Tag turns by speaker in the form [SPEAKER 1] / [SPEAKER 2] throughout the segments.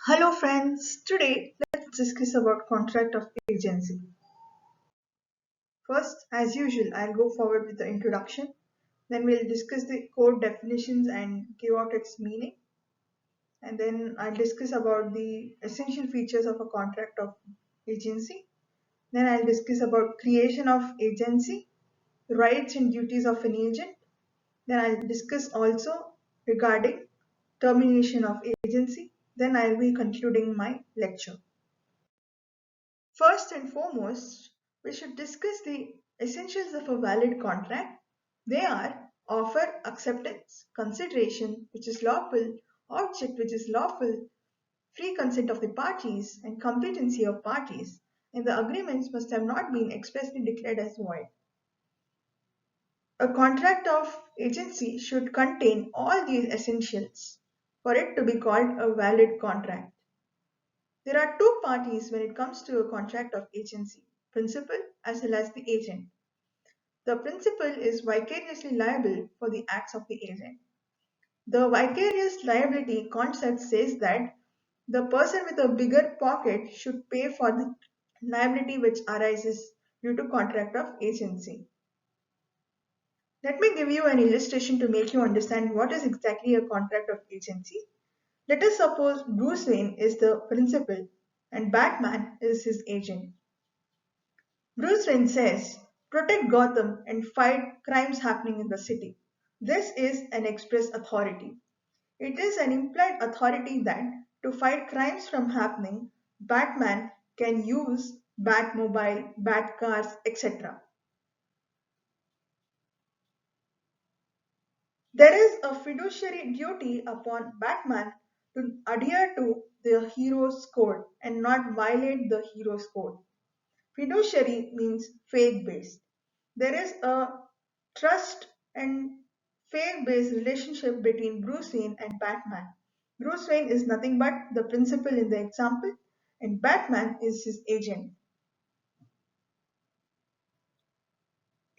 [SPEAKER 1] Hello friends, today let's discuss about contract of agency. First, as usual, I'll go forward with the introduction. Then we'll discuss the core definitions and give out its meaning. And then I'll discuss about the essential features of a contract of agency. Then I'll discuss about creation of agency, rights and duties of an agent. Then I'll discuss also regarding termination of agency. Then I'll be concluding my lecture. First and foremost, we should discuss the essentials of a valid contract. They are offer, acceptance, consideration, which is lawful, object, which is lawful, free consent of the parties, and competency of parties, and the agreements must have not been expressly declared as void. A contract of agency should contain all these essentials for it to be called a valid contract. There are two parties when it comes to a contract of agency, principal as well as the agent. The principal is vicariously liable for the acts of the agent. The vicarious liability concept says that the person with a bigger pocket should pay for the liability which arises due to contract of agency. Let me give you an illustration to make you understand what is exactly a contract of agency. Let us suppose Bruce Wayne is the principal and Batman is his agent. Bruce Wayne says, protect Gotham and fight crimes happening in the city. This is an express authority. It is an implied authority that to fight crimes from happening, Batman can use Batmobile, Batcars, etc. There is a fiduciary duty upon Batman to adhere to the hero's code and not violate the hero's code. Fiduciary means faith based. There is a trust and faith based relationship between Bruce Wayne and Batman. Bruce Wayne is nothing but the principal in the example, and Batman is his agent.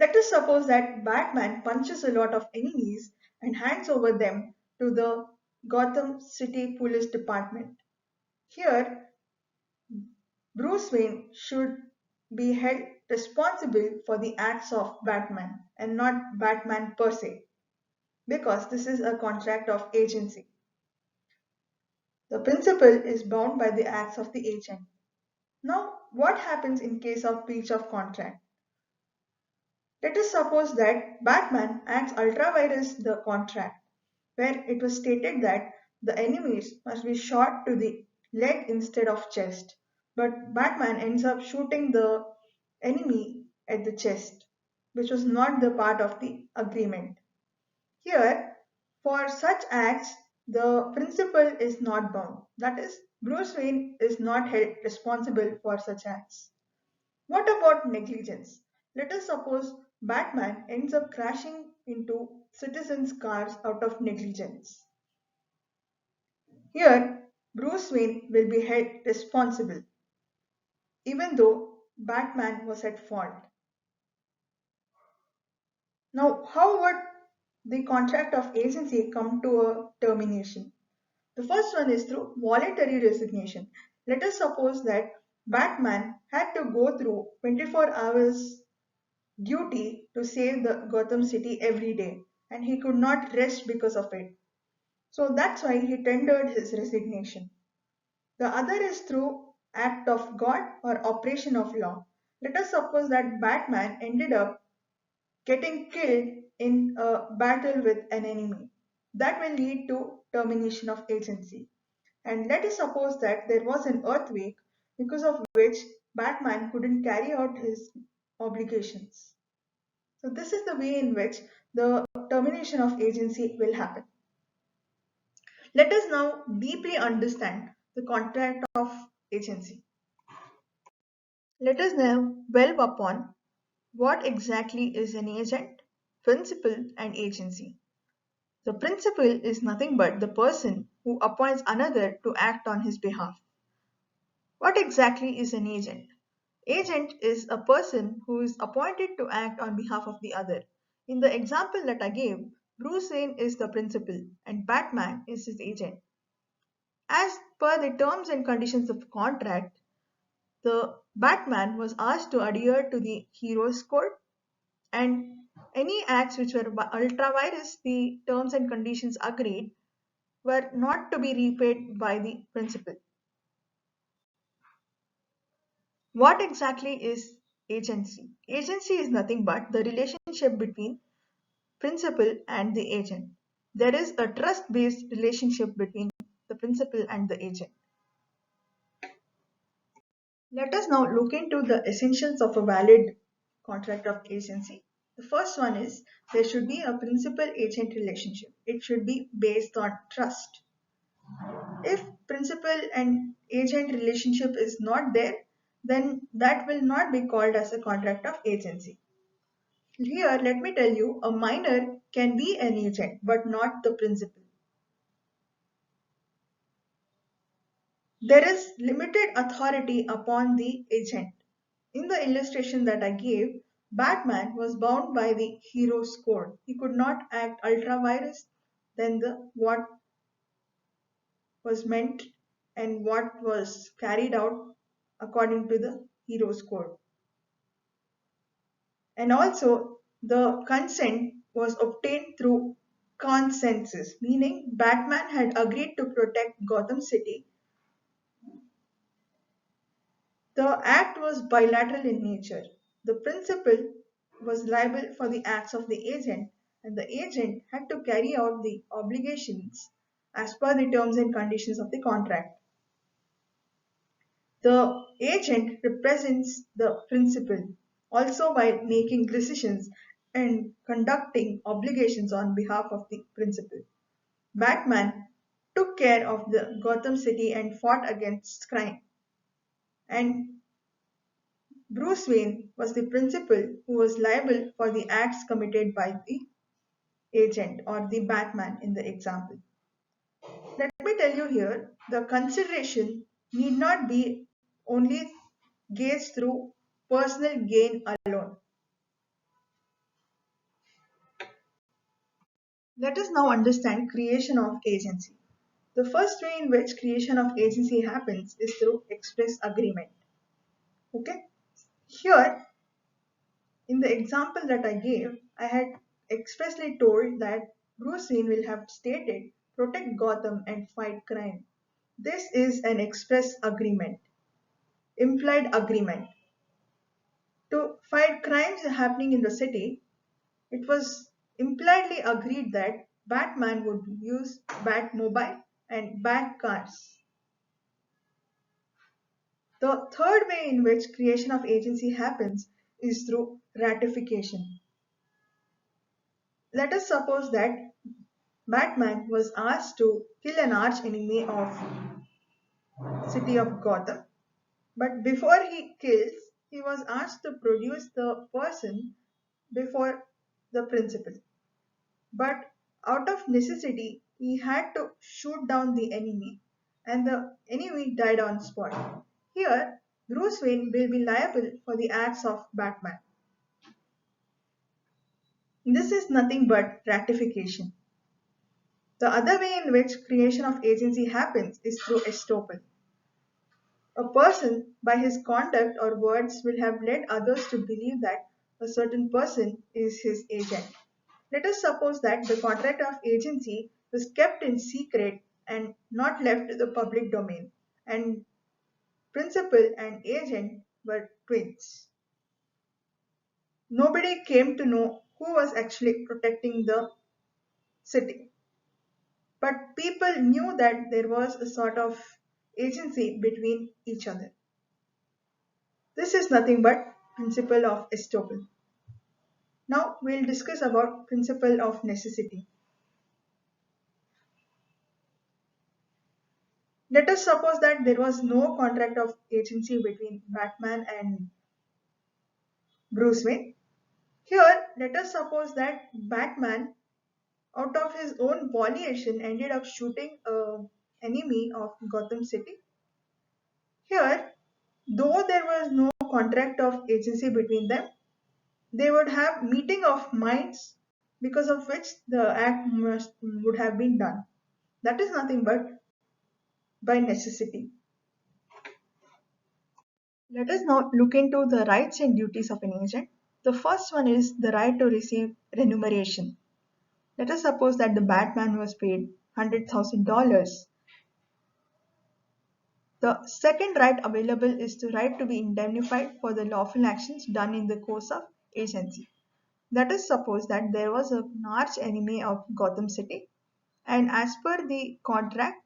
[SPEAKER 1] Let us suppose that Batman punches a lot of enemies and hands over them to the Gotham City Police Department. Here, Bruce Wayne should be held responsible for the acts of Batman and not Batman per se, because this is a contract of agency. The principal is bound by the acts of the agent. Now, what happens in case of breach of contract? Let us suppose that Batman acts ultra vires the contract, where it was stated that the enemies must be shot to the leg instead of chest. But Batman ends up shooting the enemy at the chest, which was not the part of the agreement. Here, for such acts, the principal is not bound. That is, Bruce Wayne is not held responsible for such acts. What about negligence? Let us suppose Batman ends up crashing into citizens' cars out of negligence. Here, Bruce Wayne will be held responsible, even though Batman was at fault. Now, how would the contract of agency come to a termination? The first one is through voluntary resignation. Let us suppose that Batman had to go through 24 hours duty to save the Gotham City every day, and he could not rest because of it. So that's why he tendered his resignation. The other is through act of God or operation of law. Let us suppose that Batman ended up getting killed in a battle with an enemy. That will lead to termination of agency. And let us suppose that there was an earthquake because of which Batman couldn't carry out his obligations. So this is the way in which the termination of agency will happen. Let us now deeply understand the contract of agency. Let us now delve upon what exactly is an agent, principal, and agency. The principal is nothing but the person who appoints another to act on his behalf. What exactly is an agent? Agent is a person who is appointed to act on behalf of the other. In the example that I gave, Bruce Wayne is the principal and Batman is his agent. As per the terms and conditions of contract, the Batman was asked to adhere to the hero's code, and any acts which were ultra virus the terms and conditions agreed were not to be repaid by the principal. What exactly is agency? Agency is nothing but the relationship between principal and the agent. There is a trust based relationship between the principal and the agent. Let us now look into the essentials of a valid contract of agency. The first one is there should be a principal agent relationship. It should be based on trust. If principal and agent relationship is not there, then that will not be called as a contract of agency. Here, let me tell you, a minor can be an agent but not the principal. There is limited authority upon the agent. In the illustration that I gave, Batman was bound by the hero's code. He could not act ultra virus than the what was meant and what was carried out according to the hero's code. And also, the consent was obtained through consensus, meaning Batman had agreed to protect Gotham City. The act was bilateral in nature. The principal was liable for the acts of the agent, and the agent had to carry out the obligations as per the terms and conditions of the contract. The agent represents the principal also by making decisions and conducting obligations on behalf of the principal. Batman took care of the Gotham City and fought against crime. And Bruce Wayne was the principal who was liable for the acts committed by the agent or the Batman in the example. Let me tell you here the consideration need not be only gauged through personal gain alone. Let us now understand creation of agency. The first way in which creation of agency happens is through express agreement. Okay? Here, in the example that I gave, I had expressly told that Bruce Wayne will have stated protect Gotham and fight crime. This is an express agreement, implied agreement. To fight crimes happening in the city, it was impliedly agreed that Batman would use Batmobile and Bat cars. The third way in which creation of agency happens is through ratification. Let us suppose that Batman was asked to kill an arch enemy of city of Gotham, but before he kills, he was asked to produce the person before the principal. But out of necessity, he had to shoot down the enemy, and the enemy died on spot. Here, Bruce Wayne will be liable for the acts of Batman. This is nothing but ratification. The other way in which creation of agency happens is through estoppel. A person, by his conduct or words, will have led others to believe that a certain person is his agent. Let us suppose that the contract of agency was kept in secret and not left to the public domain, and principal and agent were twins. Nobody came to know who was actually protecting the city. But people knew that there was a sort of agency between each other. This is nothing but principle of estoppel. Now we'll discuss about principle of necessity. Let us suppose that there was no contract of agency between Batman and Bruce Wayne. Here, let us suppose that Batman, out of his own volition, ended up shooting a enemy of Gotham City. Here, though there was no contract of agency between them, they would have meeting of minds because of which the act would have been done. That is nothing but by necessity. Let us now look into the rights and duties of an agent. The first one is the right to receive remuneration. Let us suppose that the Batman was paid $100,000. The second right available is the right to be indemnified for the lawful actions done in the course of agency. Let us suppose that there was an arch enemy of Gotham City, and as per the contract,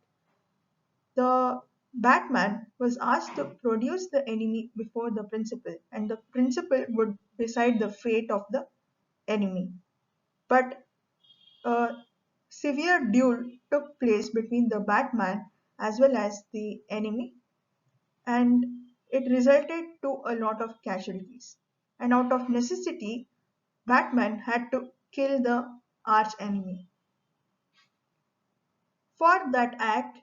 [SPEAKER 1] the Batman was asked to produce the enemy before the principal, and the principal would decide the fate of the enemy. But a severe duel took place between the Batman as well as the enemy, and it resulted to a lot of casualties. And out of necessity, Batman had to kill the arch enemy. For that act,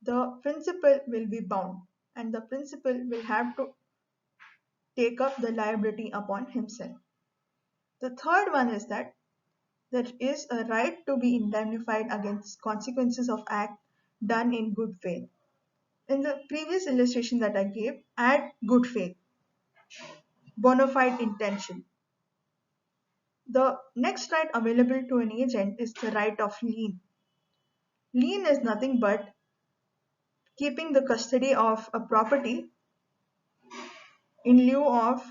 [SPEAKER 1] the principal will be bound, and the principal will have to take up the liability upon himself. The third one is that there is a right to be indemnified against consequences of act done in good faith. In the previous illustration that I gave, add good faith, bona fide intention. The next right available to an agent is the right of lien. Lien is nothing but keeping the custody of a property in lieu of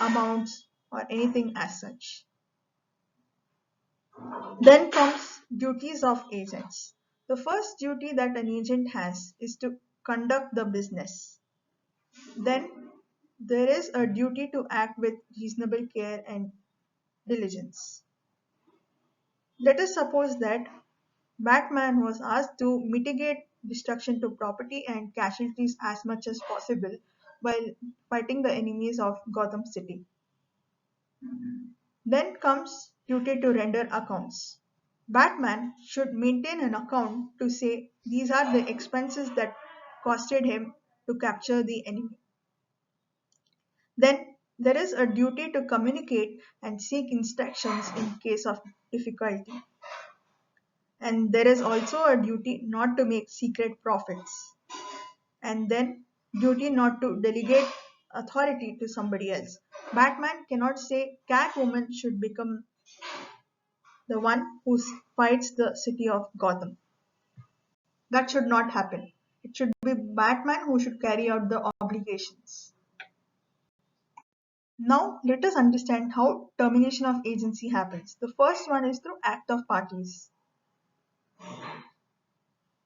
[SPEAKER 1] amounts or anything as such. Then comes duties of agents. The first duty that an agent has is to conduct the business. Then there is a duty to act with reasonable care and diligence. Let us suppose that Batman was asked to mitigate destruction to property and casualties as much as possible while fighting the enemies of Gotham City. Then comes duty to render accounts. Batman should maintain an account to say these are the expenses that costed him to capture the enemy. Then there is a duty to communicate and seek instructions in case of difficulty. And there is also a duty not to make secret profits. And then duty not to delegate authority to somebody else. Batman cannot say Catwoman should become the one who fights the city of Gotham. That should not happen. It should be Batman who should carry out the obligations. Now let us understand how termination of agency happens. The first one is through act of parties.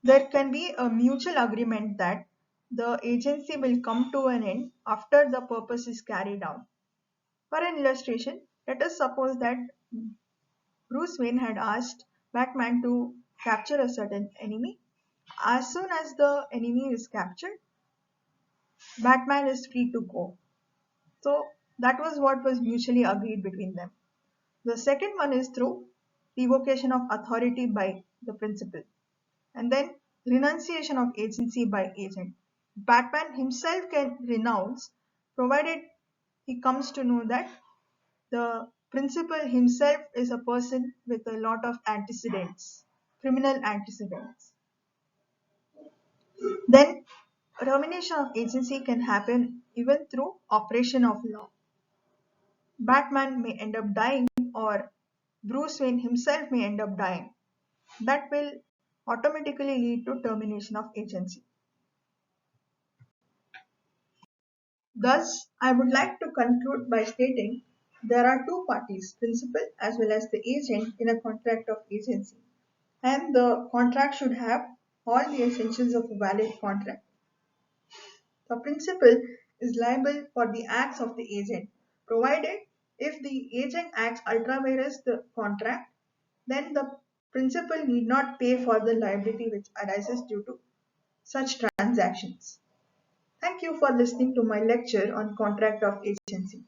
[SPEAKER 1] There can be a mutual agreement that the agency will come to an end after the purpose is carried out. For an illustration, let us suppose that Bruce Wayne had asked Batman to capture a certain enemy. As soon as the enemy is captured, Batman is free to go. So that was what was mutually agreed between them. The second one is through revocation of authority by the principal, and then renunciation of agency by agent. Batman himself can renounce provided he comes to know that the principal himself is a person with a lot of antecedents, criminal antecedents. Then termination of agency can happen even through operation of law. Batman may end up dying, or Bruce Wayne himself may end up dying. That will automatically lead to termination of agency. Thus, I would like to conclude by stating there are two parties, principal as well as the agent, in a contract of agency, and the contract should have all the essentials of a valid contract. The principal is liable for the acts of the agent, provided if the agent acts ultra vires the contract, then the principal need not pay for the liability which arises due to such transactions. Thank you for listening to my lecture on contract of agency.